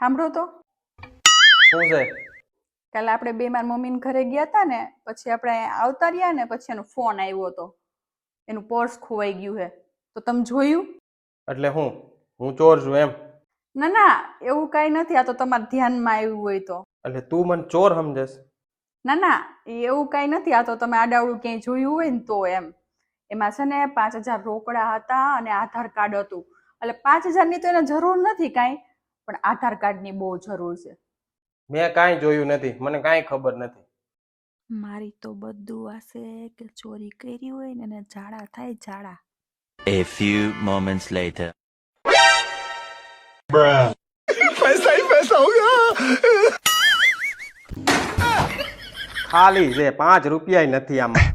સાંભળો તો, શું છે? કાલે આપણે બે મારા મમ્મીને ઘરે ગયા હતા ને, પછી આપણે આવતા રહ્યા ને, પછી એનો ફોન આવ્યો હતો. એનું પર્સ ખોવાઈ ગયું છે. તો તમે જોયું? એટલે હું ચોર છું એમ? ના ના, એવું કાંઈ નથી. આ તો તમારા ધ્યાનમાં આવ્યું હોય તો. એટલે તું મને ચોર સમજેશ? ના ના, એવું કાંઈ નથી. આ તો તમે આડાવડું ક્યાંય જોયું હોય ને તો એમ. એમાં છે ને 5,000 રોકડા હતા અને આધાર કાર્ડ હતું. એટલે 5,000ની તો એને જરૂર નથી કાંઈ, પણ આધાર કાર્ડની બહુ જરૂર છે. મેં કાંઈ જોયું નથી, મને કાંઈ ખબર નથી. મારી તો બધું વાસે કે ચોરી કરી હોય ને એને ઝાડા થાય ઝાડા. A few moments later. पैसा ही पैसा होगा। ખાલી છે, 5 રૂપિયા નથી આમાં.